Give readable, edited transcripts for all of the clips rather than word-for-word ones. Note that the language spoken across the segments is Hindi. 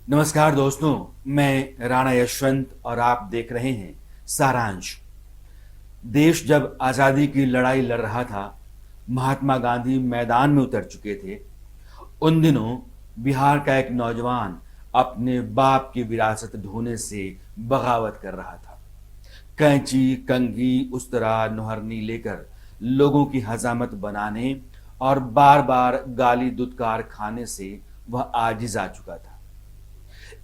नमस्कार दोस्तों, मैं राणा यशवंत और आप देख रहे हैं सारांश। देश जब आज़ादी की लड़ाई लड़ रहा था, महात्मा गांधी मैदान में उतर चुके थे। उन दिनों बिहार का एक नौजवान अपने बाप की विरासत ढोने से बगावत कर रहा था। कैंची, कंघी, उस्तरा, नोहरनी लेकर लोगों की हजामत बनाने और बार बार गाली दुत्कार खाने से वह आजिज आ चुका था।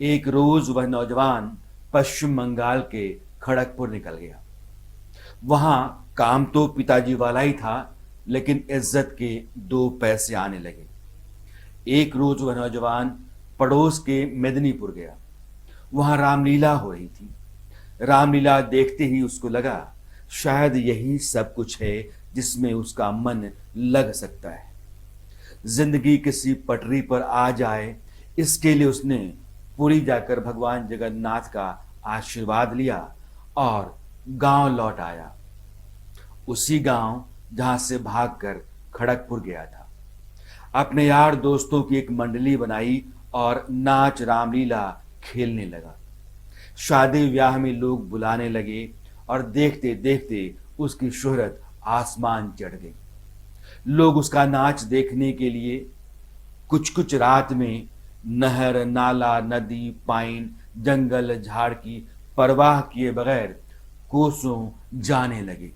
एक रोज वह नौजवान पश्चिम बंगाल के खड़गपुर निकल गया। वहां काम तो पिताजी वाला ही था, लेकिन इज्जत के दो पैसे आने लगे। एक रोज वह नौजवान पड़ोस के मेदिनीपुर गया। वहां रामलीला हो रही थी। रामलीला देखते ही उसको लगा शायद यही सब कुछ है जिसमें उसका मन लग सकता है। जिंदगी किसी पटरी पर आ जाए, इसके लिए उसने पुरी जाकर भगवान जगन्नाथ का आशीर्वाद लिया और गांव लौट आया। उसी गांव जहां से भागकर खड़गपुर गया था। अपने यार दोस्तों की एक मंडली बनाई और नाच रामलीला खेलने लगा। शादी ब्याह में लोग बुलाने लगे और देखते देखते उसकी शोहरत आसमान चढ़ गई। लोग उसका नाच देखने के लिए कुछ कुछ रात में नहर, नाला, नदी, पाइन, जंगल, झाड़ की परवाह किए बगैर कोसों जाने लगे।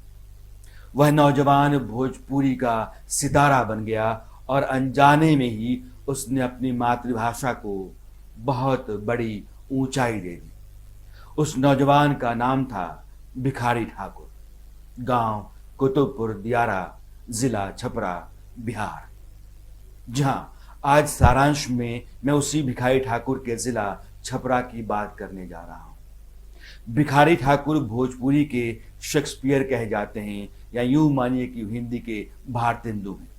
वह नौजवान भोजपुरी का सितारा बन गया और अनजाने में ही उसने अपनी मातृभाषा को बहुत बड़ी ऊंचाई दे दी। उस नौजवान का नाम था भिखारी ठाकुर। गांव कुतुबपुर दियारा, जिला छपरा, बिहार। जहां आज सारांश में मैं उसी भिखारी ठाकुर के जिला छपरा की बात करने जा रहा हूं। भिखारी ठाकुर भोजपुरी के शेक्सपियर कहे जाते हैं, या यूं मानिए कि हिंदी के भारतेंदु हैं।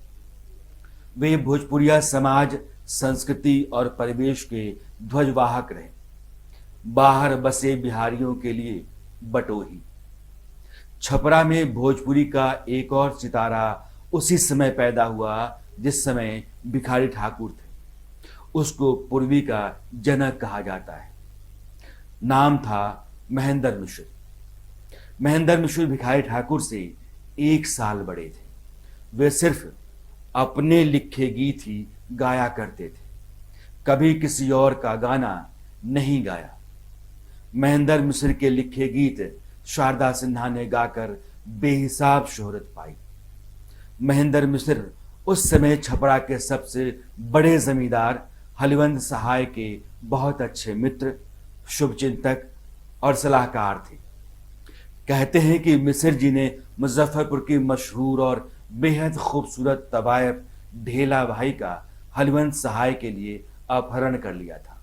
वे भोजपुरिया समाज, संस्कृति और परिवेश के ध्वजवाहक रहे। बाहर बसे बिहारियों के लिए बटोही। छपरा में भोजपुरी का एक और सितारा उसी समय पैदा हुआ जिस समय भिखारी ठाकुर थे। उसको पूर्वी का जनक कहा जाता है। नाम था महेंद्र मिश्र। महेंद्र मिश्र भिखारी ठाकुर से 1 साल बड़े थे। वे सिर्फ अपने लिखे गीत ही गाया करते थे, कभी किसी और का गाना नहीं गाया। महेंद्र मिश्र के लिखे गीत शारदा सिन्हा ने गाकर बेहिसाब शोहरत पाई। महेंद्र मिश्र उस समय छपरा के सबसे बड़े जमींदार हलिवंत सहाय के बहुत अच्छे मित्र, शुभचिंतक और सलाहकार थे। कहते हैं कि मिश्र जी ने मुजफ्फरपुर की मशहूर और बेहद खूबसूरत तवायफ ढेला भाई का हलिवंत सहाय के लिए अपहरण कर लिया था,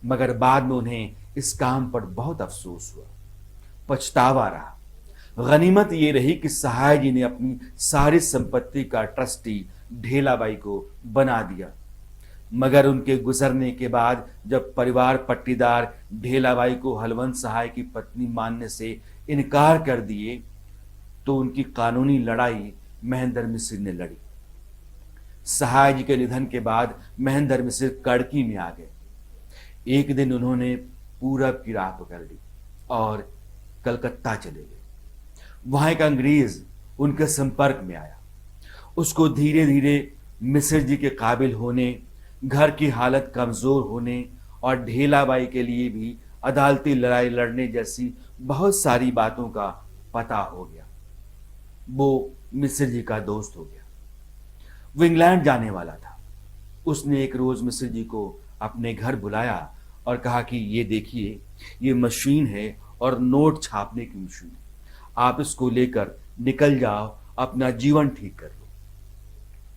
मगर बाद में उन्हें इस काम पर बहुत अफसोस हुआ, पछतावा रहा। गनीमत ये रही कि सहाय जी ने अपनी सारी संपत्ति का ट्रस्टी ढेलाबाई को बना दिया। मगर उनके गुजरने के बाद जब परिवार पट्टीदार ढेलाबाई को हलवंत सहाय की पत्नी मानने से इनकार कर दिए, तो उनकी कानूनी लड़ाई महेंद्र मिश्र ने लड़ी। सहाय जी के निधन के बाद महेंद्र मिश्र कड़की में आ गए। एक दिन उन्होंने पूरब की राह पकड़ ली और कलकत्ता चले गए। वहां एक अंग्रेज उनके संपर्क में आया। उसको धीरे धीरे मिश्र जी के काबिल होने, घर की हालत कमजोर होने और ढेलाबाई के लिए भी अदालती लड़ाई लड़ने जैसी बहुत सारी बातों का पता हो गया। वो मिश्र जी का दोस्त हो गया। वो इंग्लैंड जाने वाला था। उसने एक रोज मिश्र जी को अपने घर बुलाया और कहा कि ये देखिए, ये मशीन है और नोट छापने की मशीन है। आप इसको लेकर निकल जाओ, अपना जीवन ठीक कर लो।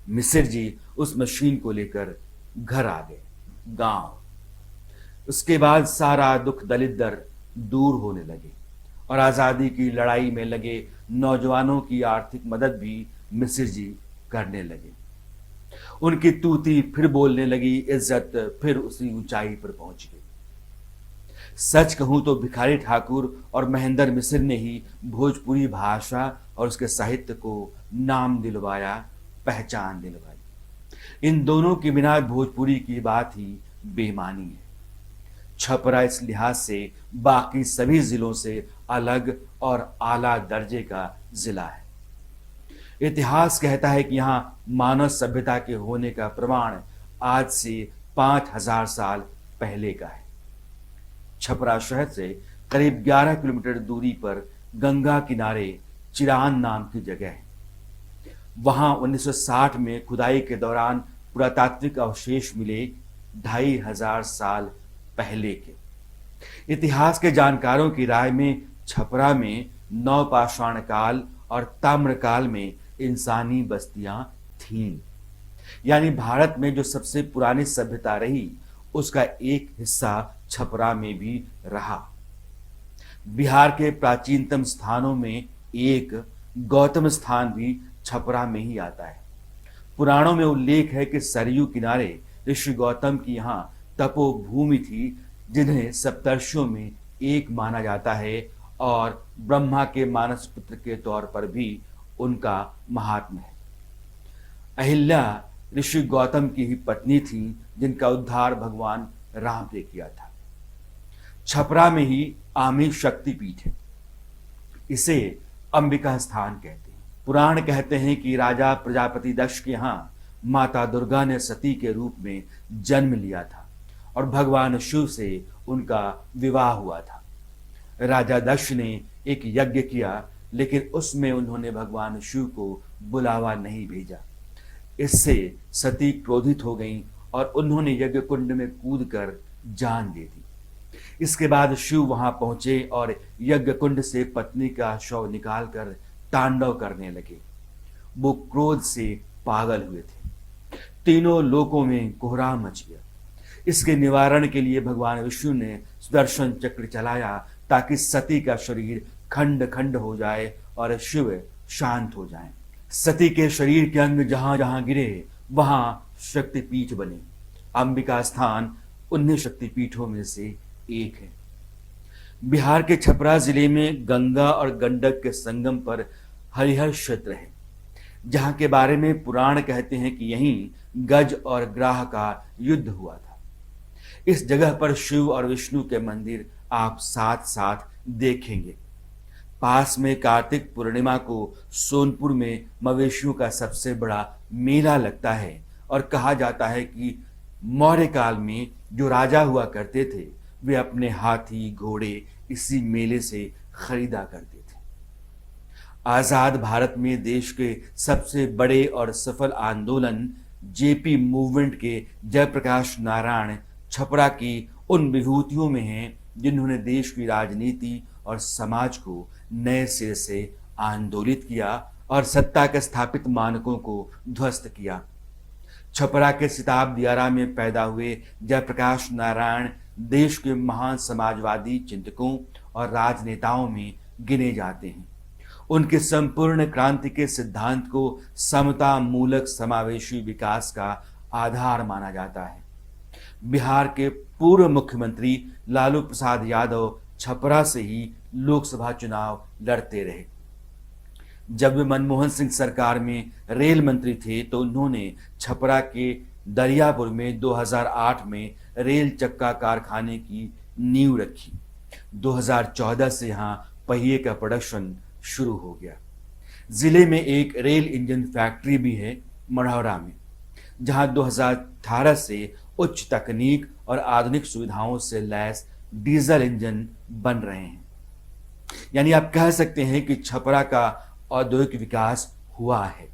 मिश्र जी उस मशीन को लेकर घर आ गए, गांव। उसके बाद सारा दुख दलिद्र दूर होने लगे और आजादी की लड़ाई में लगे नौजवानों की आर्थिक मदद भी मिश्र जी करने लगे। उनकी तूती फिर बोलने लगी, इज्जत फिर उसी ऊंचाई पर पहुंच गई। सच कहूं तो भिखारी ठाकुर और महेंद्र मिश्र ने ही भोजपुरी भाषा और उसके साहित्य को नाम दिलवाया, पहचान दिलवाई। इन दोनों के बिना भोजपुरी की बात ही बेमानी है। छपरा इस लिहाज से बाकी सभी जिलों से अलग और आला दर्जे का जिला है। इतिहास कहता है कि यहाँ मानव सभ्यता के होने का प्रमाण आज से 5000 साल पहले का है। छपरा शहर से करीब 11 किलोमीटर दूरी पर गंगा किनारे चिरान नाम की जगह है। वहां 1960 में खुदाई के दौरान पुरातात्विक अवशेष मिले 2500 साल पहले के। इतिहास के जानकारों की राय में छपरा में नवपाषाण काल और ताम्रकाल में इंसानी बस्तियां थीं। यानी भारत में जो सबसे पुरानी सभ्यता रही उसका एक हिस्सा छपरा में भी रहा। बिहार के प्राचीनतम स्थानों में एक गौतम स्थान भी छपरा में ही आता है। पुराणों में उल्लेख है कि सरयू किनारे ऋषि गौतम की यहाँ तपोभूमि थी, जिन्हें सप्तर्षियों में एक माना जाता है और ब्रह्मा के मानस पुत्र के तौर पर भी उनका महात्म्य है। अहिल्या ऋषि गौतम की ही पत्नी थी, जिनका उद्धार भगवान राम ने किया था। छपरा में ही आमी शक्तिपीठ है, इसे अंबिका स्थान कहते हैं। पुराण कहते हैं कि राजा प्रजापति दक्ष के यहाँ माता दुर्गा ने सती के रूप में जन्म लिया था और भगवान शिव से उनका विवाह हुआ था। राजा दक्ष ने एक यज्ञ किया, लेकिन उसमें उन्होंने भगवान शिव को बुलावा नहीं भेजा। इससे सती क्रोधित हो गईं और उन्होंने यज्ञ कुंड में कूदकर जान दे दी। इसके बाद शिव वहां पहुंचे और यज्ञ कुंड से पत्नी का शव निकालकर तांडव करने लगे। वो क्रोध से पागल हुए थे। तीनों लोकों में कोहराम मच गया। इसके निवारण के लिए भगवान विष्णु ने सुदर्शन चक्र चलाया ताकि सती का शरीर खंड खंड हो जाए और शिव शांत हो जाएं। सती के शरीर के अंग जहां जहां गिरे वहां शक्तिपीठ बने। अंबिका स्थान उन्हीं शक्तिपीठों में से एक है। बिहार के छपरा जिले में गंगा और गंडक के संगम पर हरिहर क्षेत्र है, जहां के बारे में पुराण कहते हैं कि यहीं गज और ग्राह का युद्ध हुआ था। इस जगह पर शिव और विष्णु के मंदिर आप साथ साथ देखेंगे। पास में कार्तिक पूर्णिमा को सोनपुर में मवेशियों का सबसे बड़ा मेला लगता है और कहा जाता है कि मौर्य काल में जो राजा हुआ करते थे वे अपने हाथी घोड़े इसी मेले से खरीदा करते थे। आजाद भारत में देश के सबसे बड़े और सफल आंदोलन जेपी मूवमेंट के जयप्रकाश नारायण छपरा की उन विभूतियों में हैं जिन्होंने देश की राजनीति और समाज को नए सिरे से आंदोलित किया और सत्ता के स्थापित मानकों को ध्वस्त किया। छपरा के सिताब दियारा में पैदा हुए जयप्रकाश नारायण देश के महान समाजवादी चिंतकों और राजनेताओं में गिने जाते हैं। उनके संपूर्ण क्रांति के सिद्धांत को समता मूलक समावेशी विकास का आधार माना जाता है। बिहार के पूर्व मुख्यमंत्री लालू प्रसाद यादव छपरा से ही लोकसभा चुनाव लड़ते रहे। जब वे मनमोहन सिंह सरकार में रेल मंत्री थे तो उन्होंने छपरा के दरियापुर में 2008 में रेल चक्का कारखाने की नींव रखी। 2014 से यहाँ पहिए का प्रोडक्शन शुरू हो गया। जिले में एक रेल इंजन फैक्ट्री भी है मढ़ौरा में, जहाँ 2018 से उच्च तकनीक और आधुनिक सुविधाओं से लैस डीजल इंजन बन रहे हैं। यानी आप कह सकते हैं कि छपरा का औद्योगिक विकास हुआ है,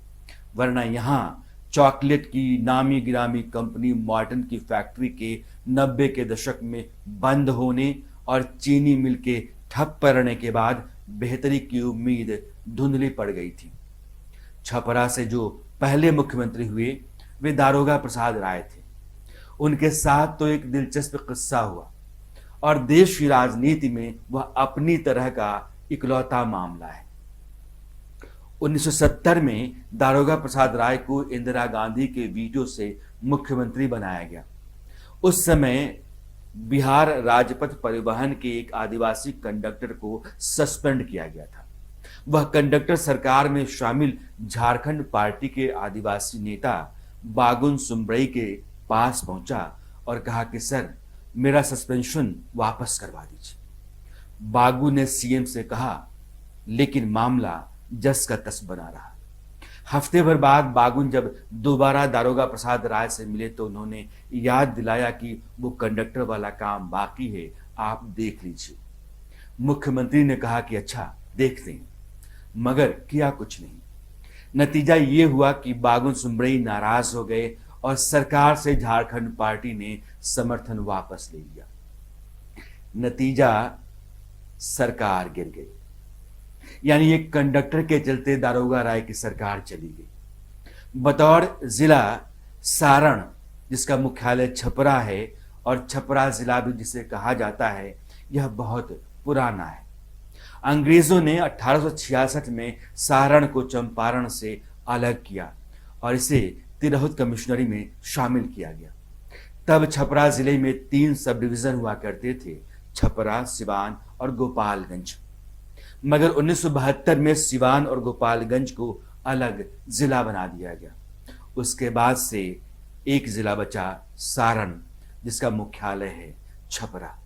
वरना यहाँ चॉकलेट की नामी गिरामी कंपनी मॉर्टन की फैक्ट्री के 90 के दशक में बंद होने और चीनी मिल के ठप पड़ने के बाद बेहतरी की उम्मीद धुंधली पड़ गई थी। छपरा से जो पहले मुख्यमंत्री हुए वे दारोगा प्रसाद राय थे। उनके साथ तो एक दिलचस्प किस्सा हुआ और देश की राजनीति में वह अपनी तरह का इकलौता मामला है। 1970 में दारोगा प्रसाद राय को इंदिरा गांधी के वीटो से मुख्यमंत्री बनाया गया। उस समय बिहार राजपथ परिवहन के एक आदिवासी कंडक्टर को सस्पेंड किया गया था। वह कंडक्टर सरकार में शामिल झारखंड पार्टी के आदिवासी नेता बागुन सुम्बरई के पास पहुंचा और कहा कि सर, मेरा सस्पेंशन वापस करवा दीजिए। बागू ने सीएम से कहा, लेकिन मामला जस का तस बना रहा। हफ्ते भर बाद बागुन जब दोबारा दारोगा प्रसाद राय से मिले तो उन्होंने याद दिलाया कि वो कंडक्टर वाला काम बाकी है, आप देख लीजिए। मुख्यमंत्री ने कहा कि अच्छा देखते हैं, मगर किया कुछ नहीं। नतीजा ये हुआ कि बागुन सुमरई नाराज हो गए और सरकार से झारखंड पार्टी ने समर्थन वापस ले लिया। नतीजा सरकार गिर गई, यानी एक कंडक्टर के चलते दारोगा राय की सरकार चली गई। बतौर जिला सारण, जिसका मुख्यालय छपरा है और छपरा जिला भी जिसे कहा जाता है, यह बहुत पुराना है। अंग्रेजों ने 1866 में सारण को चंपारण से अलग किया और इसे तिरहुत कमिश्नरी में शामिल किया गया। तब छपरा जिले में 3 सब डिवीजन हुआ करते थे, छपरा, सिवान और गोपालगंज। मगर 1972 में सिवान और गोपालगंज को अलग जिला बना दिया गया। उसके बाद से एक जिला बचा, सारण, जिसका मुख्यालय है छपरा।